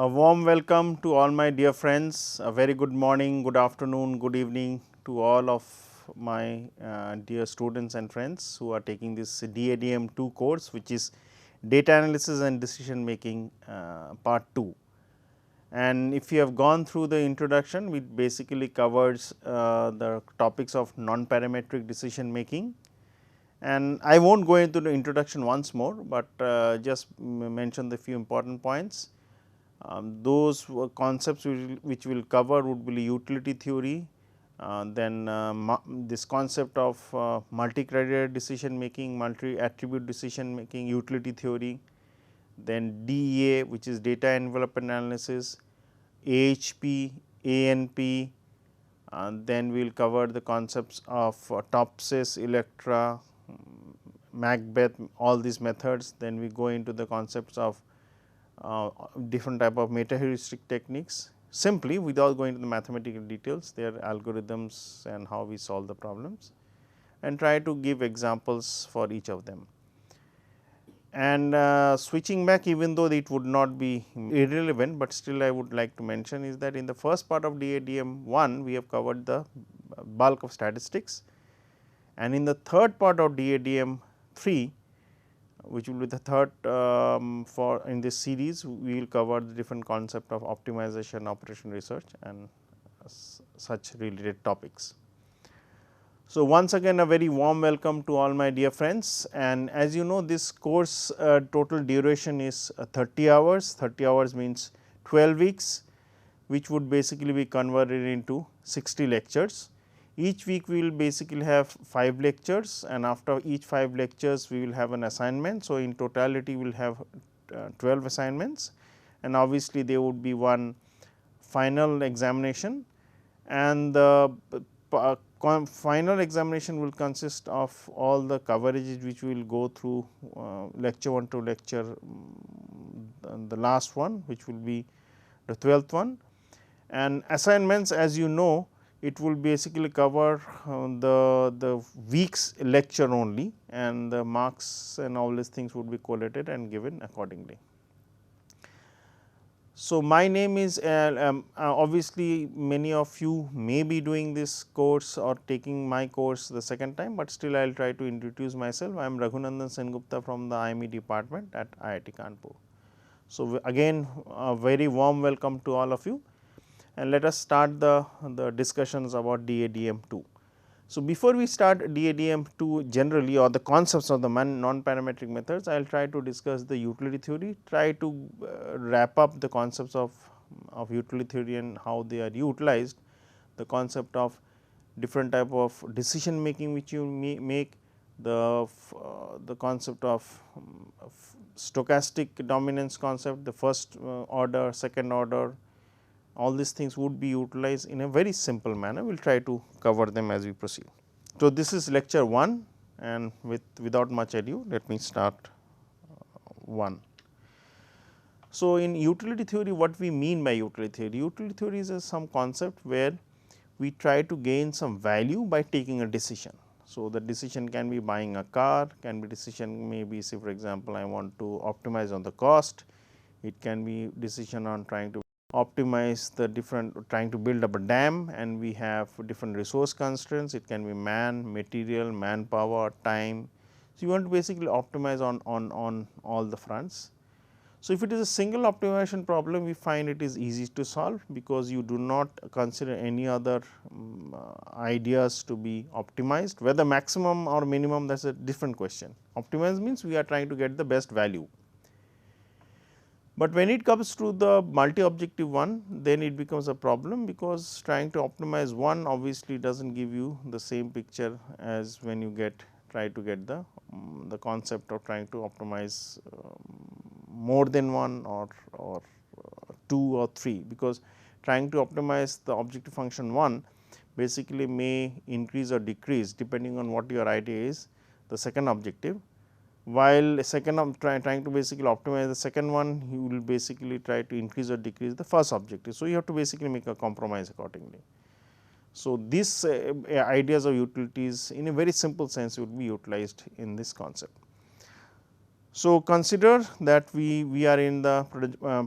A warm welcome to all my dear friends. A very good morning, good afternoon, good evening to all of my dear students and friends who are taking this DADM 2 course, which is Data Analysis and Decision Making part 2. And if you have gone through the introduction, which basically covers the topics of non-parametric decision making. And I will not go into the introduction once more, but just mention the few important points. Those concepts which we will cover would be utility theory, then this concept of multi-criteria decision making, multi-attribute decision making, utility theory, then DEA, which is data envelope analysis, AHP, ANP, then we will cover the concepts of Topsis, Electra, Macbeth, all these methods. Then we go into the concepts of different type of meta heuristic techniques, simply without going into the mathematical details, their algorithms and how we solve the problems, and try to give examples for each of them. And switching back, even though it would not be irrelevant, but still I would like to mention is that in the first part of DADM 1, we have covered the bulk of statistics, and in the third part of DADM 3, which will be the third for in this series, we will cover the different concept of optimization, operation research and such related topics. So, once again a very warm welcome to all my dear friends, and as you know, this course total duration is 30 hours. 30 hours means 12 weeks, which would basically be converted into 60 lectures. Each week we will basically have 5 lectures, and after each 5 lectures we will have an assignment. So, in totality we will have 12 assignments, and obviously there would be one final examination, and the final examination will consist of all the coverages which we will go through lecture 1 to lecture the last one, which will be the 12th one. And assignments, as you know, it will basically cover the week's lecture only, and the marks and all these things would be collated and given accordingly. So, my name is obviously many of you may be doing this course or taking my course the second time, but still I will try to introduce myself. I am Raghunandan Sengupta from the IME department at IIT Kanpur. So, again a very warm welcome to all of you, and let us start the discussions about DADM 2. So, before we start DADM 2 generally, or the concepts of the non-parametric methods, I will try to discuss the utility theory, try to wrap up the concepts of utility theory and how they are utilized, the concept of different type of decision making which you make, the concept of stochastic dominance concept, the first order, second order, all these things would be utilized in a very simple manner. We will try to cover them as we proceed. So, this is lecture 1, and without much ado, let me start 1. So, in utility theory, what we mean by utility theory? Utility theory is some concept where we try to gain some value by taking a decision. So, the decision can be buying a car, can be decision maybe say for example, I want to optimize on the cost, it can be decision on trying to optimize the different, trying to build up a dam, and we have different resource constraints. It can be man, material, manpower, time. So, you want to basically optimize on all the fronts. So, if it is a single optimization problem, we find it is easy to solve, because you do not consider any other ideas to be optimized, whether maximum or minimum, that is a different question. Optimize means we are trying to get the best value. But when it comes to the multi-objective one, then it becomes a problem, because trying to optimize one obviously does not give you the same picture as when you try to get the concept of trying to optimize more than one or 2 or 3, because trying to optimize the objective function 1 basically may increase or decrease depending on what your idea is, the second objective, while second trying to basically optimize the second one, you will basically try to increase or decrease the first objective. So, you have to basically make a compromise accordingly. So, these ideas of utilities in a very simple sense would be utilized in this concept. So, consider that we are in the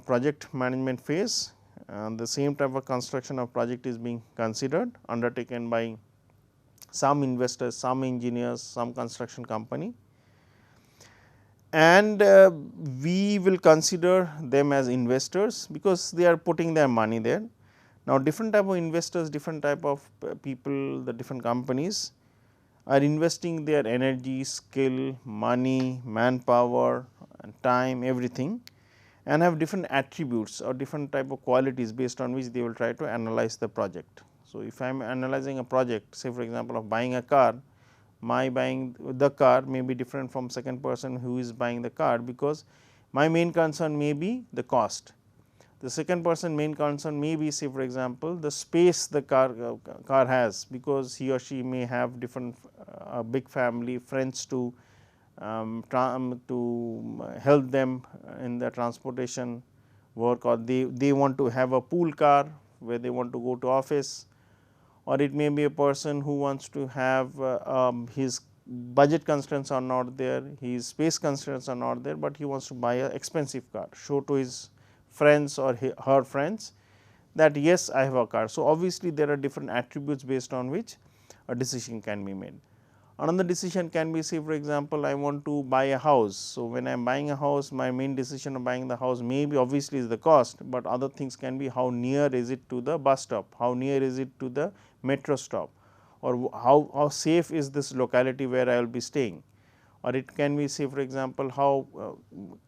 project management phase, and the same type of construction of project is being considered, undertaken by some investors, some engineers, some construction company, and we will consider them as investors because they are putting their money there. Now, different type of investors, different type of people, the different companies are investing their energy, skill, money, manpower and time, everything, and have different attributes or different type of qualities based on which they will try to analyze the project. So, if I am analyzing a project, say for example, of buying a car, my buying the car may be different from second person who is buying the car, because my main concern may be the cost. The second person main concern may be, say for example, the space the car has, because he or she may have different big family, friends to help them in the transportation work, or they want to have a pool car where they want to go to office, or it may be a person who wants to have his budget constraints are not there, his space constraints are not there, but he wants to buy a expensive car, show to his friends or her friends that yes, I have a car. So, obviously, there are different attributes based on which a decision can be made. Another decision can be, say for example, I want to buy a house. So, when I am buying a house, my main decision of buying the house may be obviously is the cost, but other things can be how near is it to the bus stop, how near is it to the metro stop, or how safe is this locality where I will be staying, or it can be, say for example, how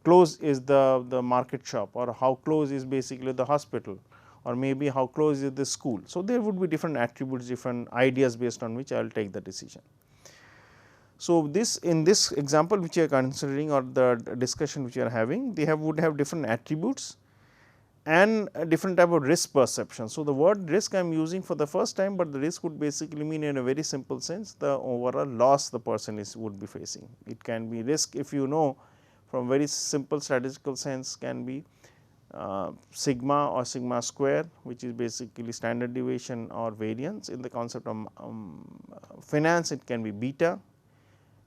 close is the market shop, or how close is basically the hospital, or maybe how close is the school. So, there would be different attributes, different ideas based on which I will take the decision. So, this in this example which you are considering, or the discussion which you are having, they would have different attributes and a different type of risk perception. So, the word risk I am using for the first time, but the risk would basically mean in a very simple sense the overall loss the person would be facing. It can be risk, if you know from very simple statistical sense, can be sigma or sigma square, which is basically standard deviation or variance. In the concept of finance, it can be beta,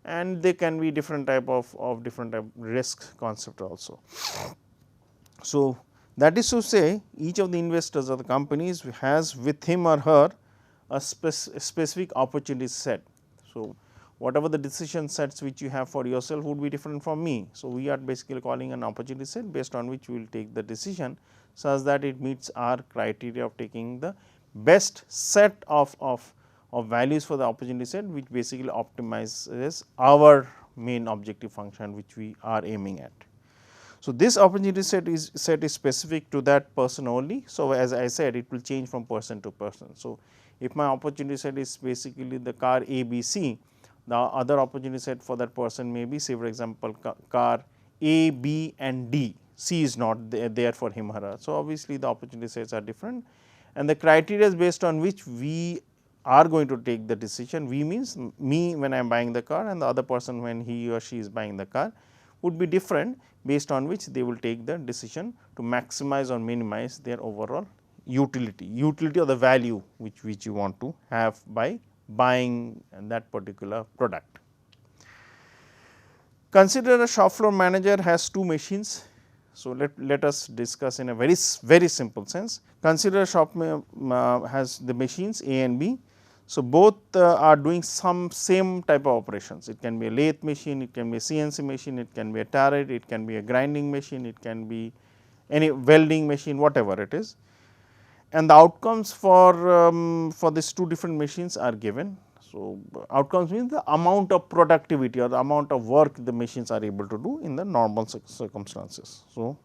and they can be different type of different type risk concept also. So, that is to say, each of the investors or the companies has with him or her a specific opportunity set. So, whatever the decision sets which you have for yourself would be different from me. So, we are basically calling an opportunity set based on which we will take the decision such that it meets our criteria of taking the best set of values for the opportunity set, which basically optimizes our main objective function which we are aiming at. So, this opportunity set is specific to that person only. So, as I said, it will change from person to person. So, if my opportunity set is basically the car A, B, C, the other opportunity set for that person may be, say for example, car A, B and D, C is not there for him or her. So, obviously, the opportunity sets are different, and the criteria based on which we are going to take the decision. We means me when I am buying the car, and the other person when he or she is buying the car would be different, based on which they will take the decision to maximize or minimize their overall utility or the value which you want to have by buying that particular product. Consider a shop floor manager has two machines. So, let us discuss in a very simple sense. Consider a shop has the machines A and B. So, both are doing some same type of operations. It can be a lathe machine, it can be a CNC machine, it can be a turret, it can be a grinding machine, it can be any welding machine, whatever it is. And the outcomes for these two different machines are given. So, outcomes means the amount of productivity or the amount of work the machines are able to do in the normal circumstances. So,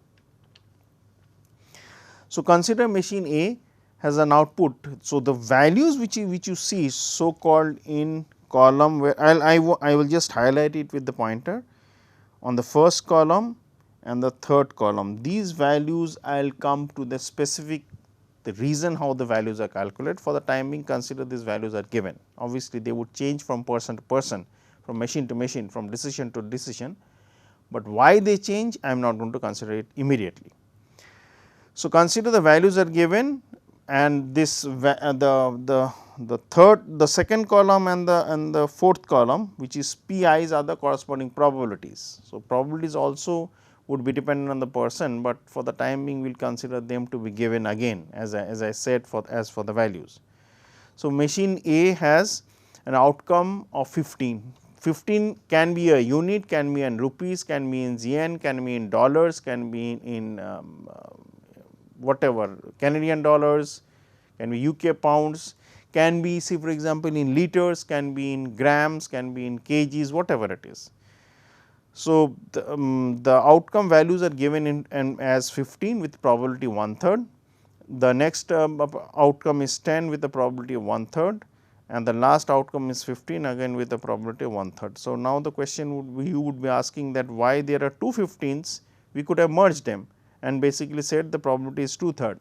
consider machine A has an output. So, the values which you see so called in column, where I will just highlight it with the pointer on the first column and the third column. These values I will come to the specific the reason how the values are calculated. For the time being, consider these values are given. Obviously, they would change from person to person, from machine to machine, from decision to decision, but why they change I am not going to consider it immediately. So, consider the values are given and this the second column and the fourth column, which is PI's, are the corresponding probabilities. So, probabilities also would be dependent on the person, but for the time being we will consider them to be given again as I said for the values. So, machine A has an outcome of 15. 15 can be a unit, can be in rupees, can be in yen, can be in dollars, can be in whatever, Canadian dollars, can be UK pounds, can be, say for example, in liters, can be in grams, can be in kgs, whatever it is. So, the outcome values are given in as 15 with probability 1/3. The next outcome is 10 with the probability of 1/3, and the last outcome is 15 again with the probability of 1/3. So, now the question would be, you would be asking that why there are two 15s, we could have merged them and basically said the probability is 2/3.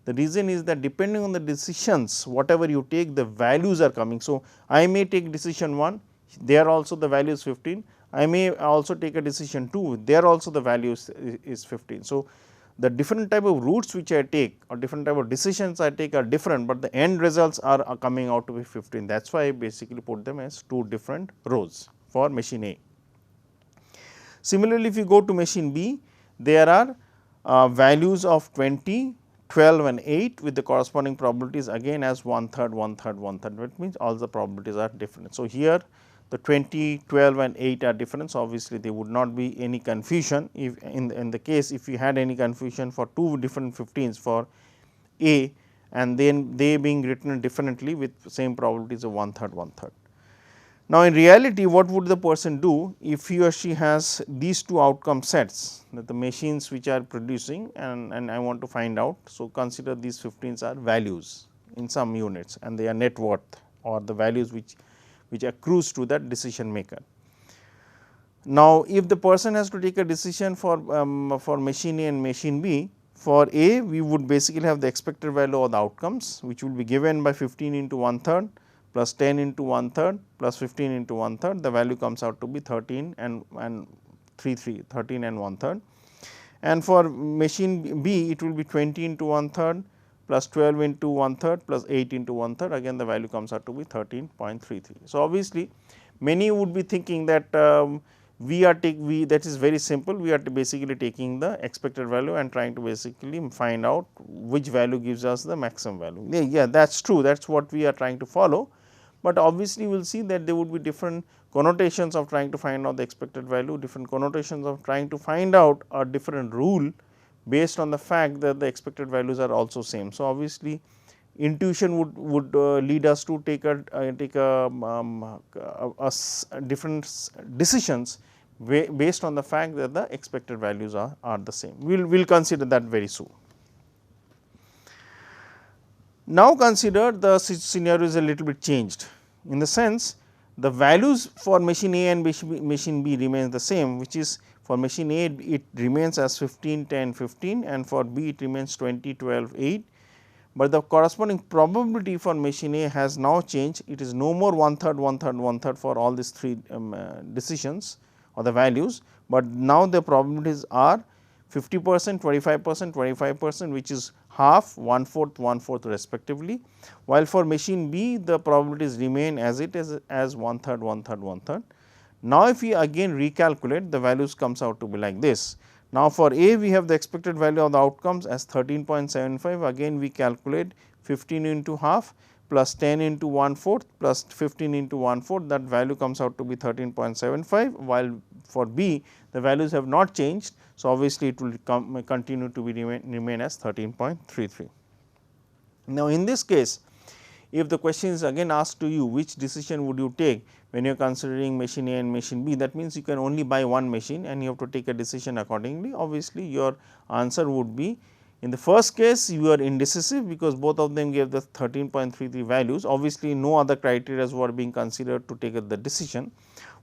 The reason is that depending on the decisions, whatever you take, the values are coming. So, I may take decision 1, there also the value is 15. I may also take a decision 2, there also the value is 15. So, the different type of routes which I take or different type of decisions I take are different, but the end results are coming out to be 15. That is why I basically put them as two different rows for machine A. Similarly, if you go to machine B, there are values of 20, 12 and 8 with the corresponding probabilities again as 1/3, 1/3, 1/3, that means all the probabilities are different. So, here the 20, 12 and 8 are different. So, obviously, there would not be any confusion if in the case if you had any confusion for two different 15s for A and then they being written differently with same probabilities of 1/3, 1/3. Now, in reality what would the person do if he or she has these two outcome sets, that the machines which are producing and I want to find out. So, consider these 15s are values in some units and they are net worth or the values which accrues to that decision maker. Now, if the person has to take a decision for machine A and machine B, for A we would basically have the expected value of the outcomes, which will be given by 15 into 1/3 plus 10 into 1/3 plus 15 into 1/3, the value comes out to be 13 and 13 and 1/3. And for machine B it will be 20 into 1/3 plus 12 into 1/3 plus 8 into 1/3, again the value comes out to be 13.33. So, obviously, many would be thinking that that is very simple, we are basically taking the expected value and trying to basically find out which value gives us the maximum value. Yeah, that is true, that is what we are trying to follow, but obviously, we will see that there would be different connotations of trying to find out the expected value, different connotations of trying to find out a different rule based on the fact that the expected values are also same. So, obviously, intuition would lead us to take a different decisions based on the fact that the expected values are the same. We will consider that very soon. Now, consider the scenario is a little bit changed, in the sense the values for machine A and machine B remains the same, which is for machine A it remains as 15, 10, 15 and for B it remains 20, 12, 8. But the corresponding probability for machine A has now changed, it is no more 1/3, 1/3, 1/3 for all these three decisions or the values, but now the probabilities are 50%, 25%, 25%, which is half, 1/4, 1/4 respectively, while for machine B the probabilities remain as it is as 1/3, 1/3, 1/3. Now, if we again recalculate, the values comes out to be like this. Now, for A we have the expected value of the outcomes as 13.75, again we calculate 15 into half plus 10 into 1/4 plus 15 into 1/4, that value comes out to be 13.75, while for B the values have not changed. So, obviously, it will continue to be remain as 13.33. Now, in this case, if the question is again asked to you which decision would you take when you are considering machine A and machine B, that means you can only buy one machine and you have to take a decision accordingly. Obviously, your answer would be, in the first case you are indecisive because both of them gave the 13.33 values. Obviously, no other criteria were being considered to take the decision,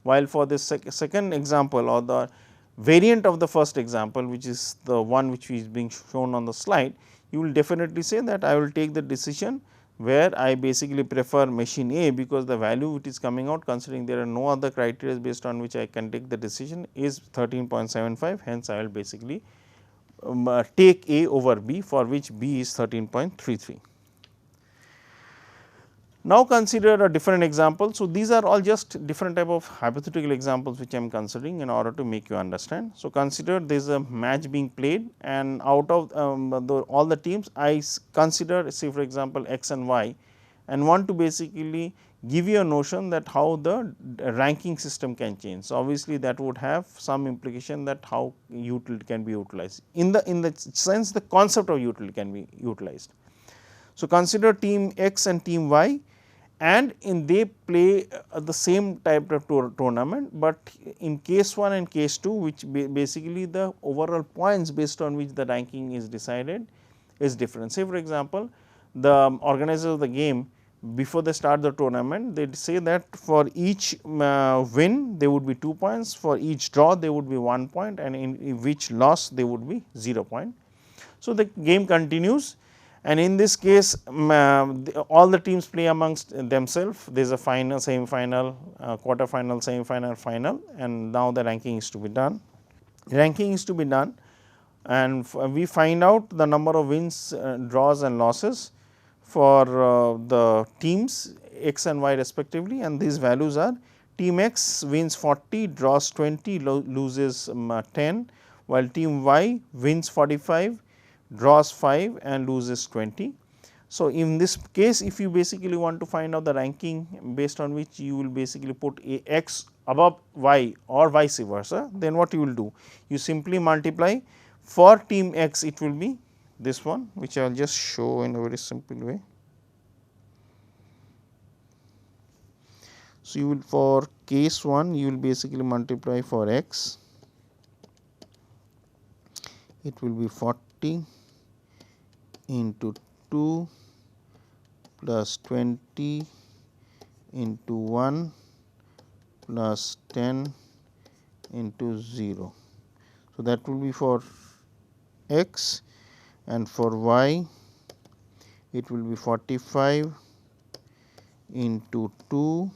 while for the second example or the variant of the first example, which is the one which is being shown on the slide, you will definitely say that I will take the decision where I basically prefer machine A, because the value which is coming out, considering there are no other criteria based on which I can take the decision, is 13.75. Hence, I will basically take A over B, for which B is 13.33. Now, consider a different example. So, these are all just different type of hypothetical examples which I am considering in order to make you understand. So, consider there is a match being played, and out of all the teams I consider, say for example, x and y, and want to basically give you a notion that how the ranking system can change. So, obviously, that would have some implication that how utility can be utilized, in the sense the concept of utility can be utilized. So, consider team X and team Y, and in they play the same type of tournament, but in case 1 and case 2, which basically the overall points based on which the ranking is decided is different. Say for example, the organizers of the game, before they start the tournament, they say that for each win there would be 2 points, for each draw there would be 1 point, and in which loss there would be 0 point. So, the game continues, and in this case all the teams play amongst themselves. There is a final, semi final, quarter final, semi final, final, and now the ranking is to be done. Ranking is to be done, and we find out the number of wins, draws and losses for the teams x and y respectively, and these values are: team X wins 40, draws 20, loses 10, while team Y wins 45, draws 5 and loses 20. So, in this case, if you basically want to find out the ranking based on which you will basically put a x above y or vice versa, then what you will do? You simply multiply. For team X, it will be this one, which I will just show in a very simple way. So, you will, for case 1, you will basically multiply for x, it will be 40 into 2 plus 20 into 1 plus 10 into 0. So, that will be for x, and for y it will be 45 into 2.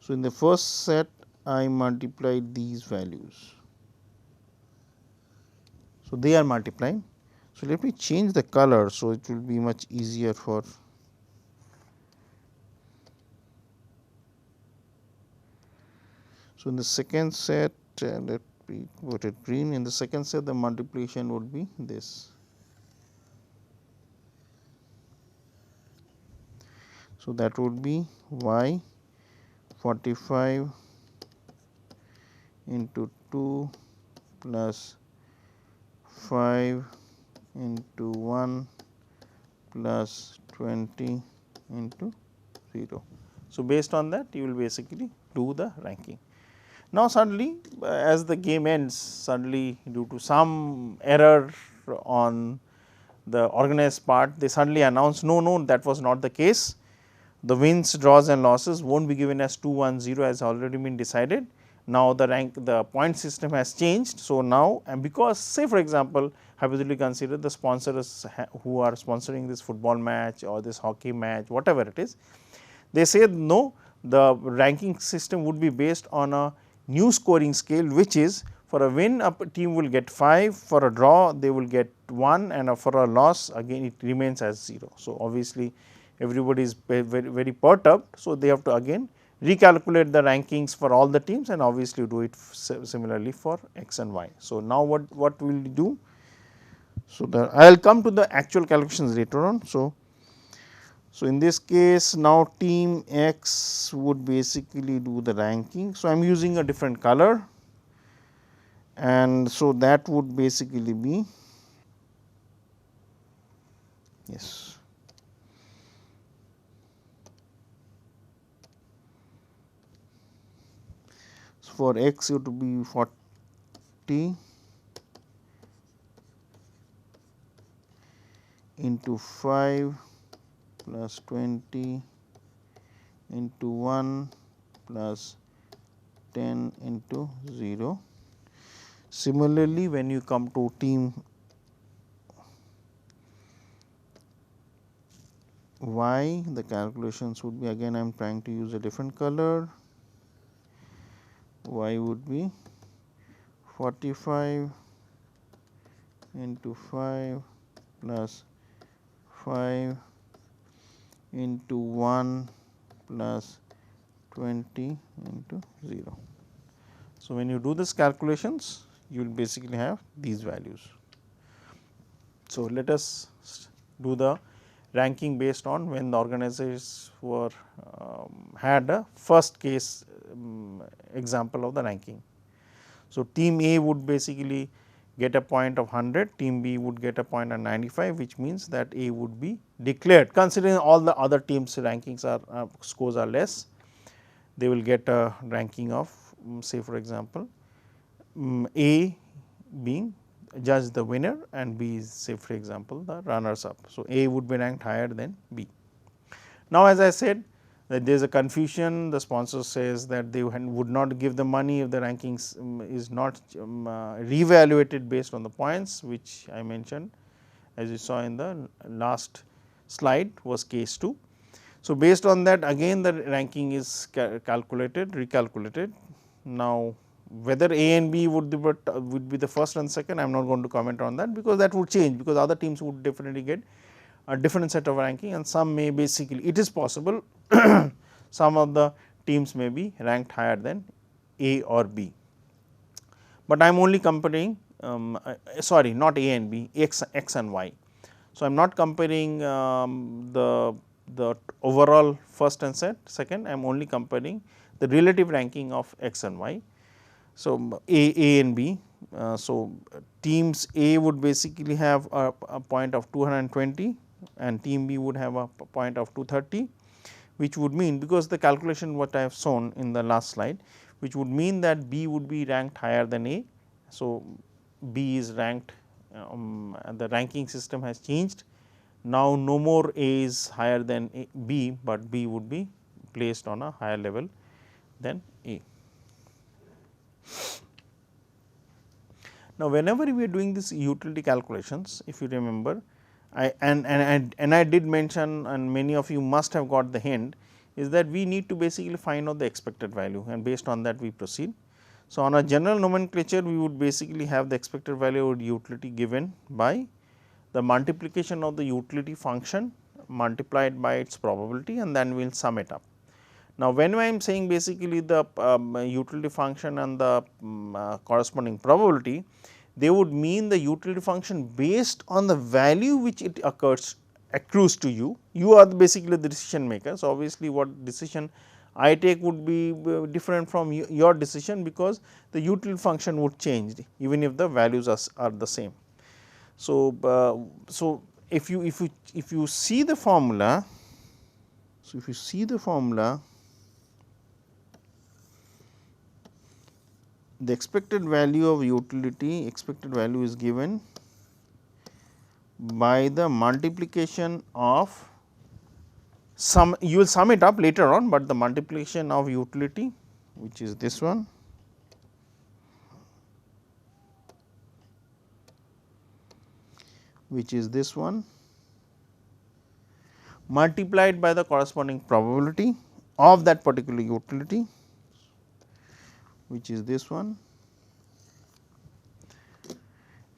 So, in the first set I multiplied these values. So, they are multiplied. So, let me change the color, so it will be much easier for. So, in the second set, let me put it green. In the second set, the multiplication would be this. So, that would be y 45 into 2 plus 5 into 1 plus 20 into 0. So, based on that you will basically do the ranking. Now, suddenly as the game ends, suddenly due to some error on the organized part, they suddenly announce, no, that was not the case. The wins, draws and losses won't be given as 2, 1, 0 as already been decided. Now, the point system has changed. So, now, and because say for example, hypothetically consider the sponsors who are sponsoring this football match or this hockey match, whatever it is, they say no, the ranking system would be based on a new scoring scale, which is for a win a team will get 5, for a draw they will get 1, and for a loss again it remains as 0. So, obviously, everybody is very perturbed. So, they have to again recalculate the rankings for all the teams and obviously do it similarly for x and y. So, now what will we do? So, I will come to the actual calculations later on. So, in this case, now team X would basically do the ranking. So, I am using a different color, and so that would basically be yes. So, for X it would be 40 into 5 plus 20 into 1 plus 10 into 0. Similarly, when you come to team Y, the calculations would be, again I am trying to use a different color. Y would be 45 into 5 plus 5 into 1 plus 20 into 0. So, when you do this calculations, you will basically have these values. So, let us do the ranking based on when the organizers were had a first case example of the ranking. So, team A would basically get a point of 100, team B would get a point of 95, which means that A would be declared, considering all the other teams rankings are scores are less, they will get a ranking of say for example, A being judged the winner and B is say for example, the runners up. So, A would be ranked higher than B. Now, as I said that there is a confusion, the sponsor says that they would not give the money if the rankings is not reevaluated based on the points, which I mentioned as you saw in the last slide was case 2. So, based on that again the ranking is calculated, recalculated. Now, whether A and B would be the first and second, I am not going to comment on that, because that would change, because other teams would definitely get a different set of ranking and some may basically, it is possible some of the teams may be ranked higher than A or B. But I am only comparing sorry not A and B, X and Y. So, I am not comparing the overall first and second, I am only comparing the relative ranking of X and Y. So, A and B. So, teams A would basically have a point of 220 and team B would have a point of 230, which would mean, because the calculation what I have shown in the last slide, which would mean that B would be ranked higher than A. So, B is ranked the ranking system has changed. Now, no more A is higher than B, but B would be placed on a higher level than A. Now, whenever we are doing this utility calculations, if you remember, I did mention and many of you must have got the hint, is that we need to basically find out the expected value and based on that we proceed. So, on a general nomenclature we would basically have the expected value of utility given by the multiplication of the utility function multiplied by its probability and then we will sum it up. Now, when I am saying basically the utility function and the corresponding probability, they would mean the utility function based on the value which it accrues to you. You are basically the decision maker. So, obviously, what decision I take would be different from your decision, because the utility function would change even if the values are the same. So, if you see the formula, the expected value of utility, expected value is given by the multiplication of sum, you will sum it up later on, but the multiplication of utility, which is this one, multiplied by the corresponding probability of that particular utility, which is this one.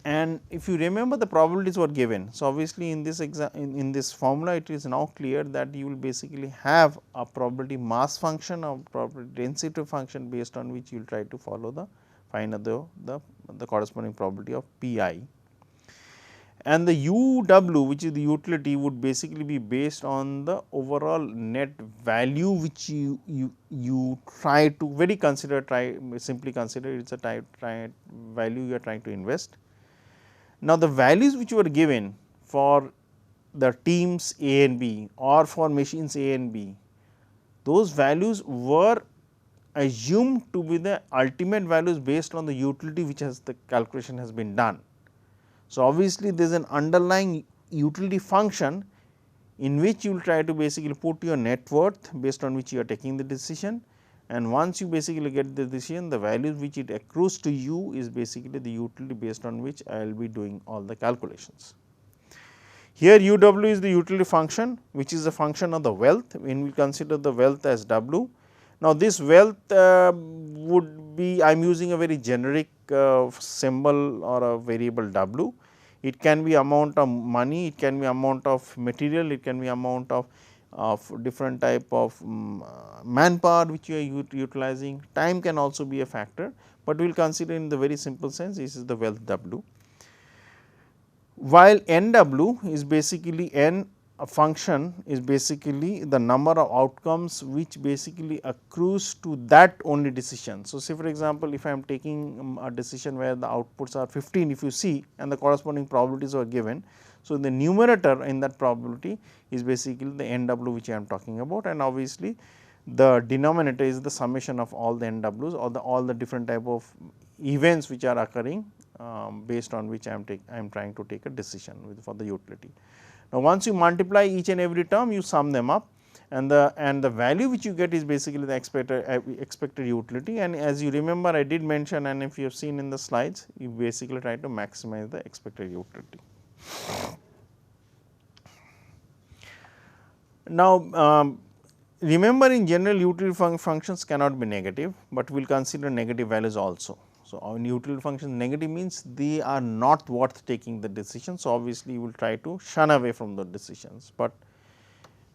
And if you remember, the probabilities were given. So, obviously, in this formula it is now clear that you will basically have a probability mass function or probability density function based on which you will try to follow the find the corresponding probability of Pi. And the UW, which is the utility, would basically be based on the overall net value which you try to simply consider it is a value you are trying to invest. Now, the values which were given for the teams A and B or for machines A and B, those values were assumed to be the ultimate values based on the utility which has the calculation has been done. So, obviously, there is an underlying utility function in which you will try to basically put your net worth based on which you are taking the decision, and once you basically get the decision, the values which it accrues to you is basically the utility based on which I will be doing all the calculations. Here UW is the utility function, which is a function of the wealth, when we consider the wealth as W. Now, this wealth would be, I am using a very generic symbol or a variable W. It can be amount of money, it can be amount of material, it can be amount of of different type of manpower which you are utilizing. Time can also be a factor, but we will consider in the very simple sense this is the wealth W. While NW is basically N, a function is basically the number of outcomes which basically accrues to that only decision. So, say for example, if I am taking a decision where the outputs are 15 if you see and the corresponding probabilities are given. So, the numerator in that probability is basically the NW which I am talking about, and obviously the denominator is the summation of all the NWs or all the different type of events which are occurring based on which I am trying to take a decision for the utility. Now, once you multiply each and every term, you sum them up, and the value which you get is basically the expected utility. And as you remember, I did mention, and if you have seen in the slides, you basically try to maximize the expected utility. Now, remember in general utility functions cannot be negative, but we will consider negative values also. So, on utility functions negative means they are not worth taking the decision. So, obviously, you will try to shun away from the decisions, but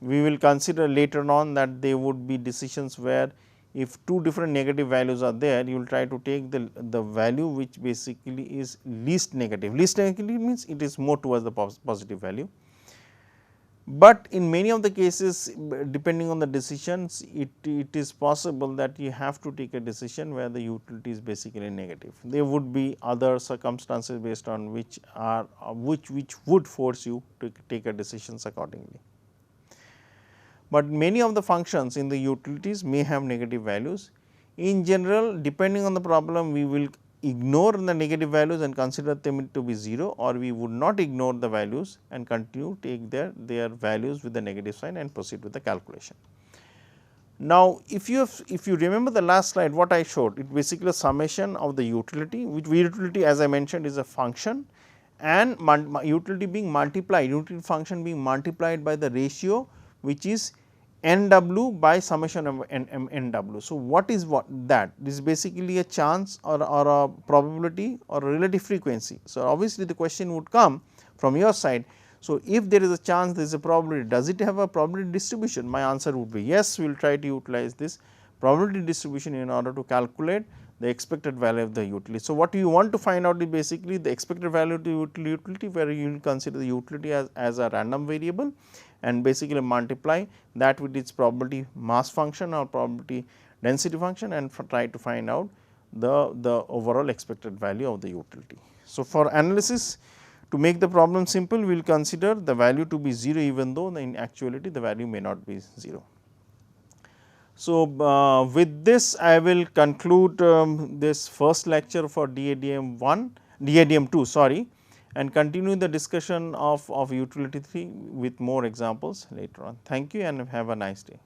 we will consider later on that there would be decisions where if two different negative values are there, you will try to take the value which basically is least negative. Least negative means it is more towards the positive value. But in many of the cases, depending on the decisions, it is possible that you have to take a decision where the utility is basically negative. There would be other circumstances based on which are which would force you to take a decisions accordingly. But many of the functions in the utilities may have negative values. In general, depending on the problem, we will ignore the negative values and consider them to be 0, or we would not ignore the values and continue to take their values with the negative sign and proceed with the calculation. Now, if you remember the last slide what I showed, it basically a summation of the utility, which utility as I mentioned is a function, and utility being multiplied, utility function being multiplied by the ratio which is NW by summation of NW. So, what is that? This is basically a chance or a probability or a relative frequency. So, obviously, the question would come from your side. So, if there is a chance, there is a probability, does it have a probability distribution? My answer would be yes, we will try to utilize this probability distribution in order to calculate the expected value of the utility. So, what you want to find out is basically the expected value of the utility, where you will consider the utility as a random variable and basically multiply that with its probability mass function or probability density function and try to find out the overall expected value of the utility. So, for analysis, to make the problem simple, we will consider the value to be 0 even though in actuality the value may not be 0. So, with this I will conclude this first lecture for DADM 2 sorry, and continue the discussion of utility 3 with more examples later on. Thank you and have a nice day.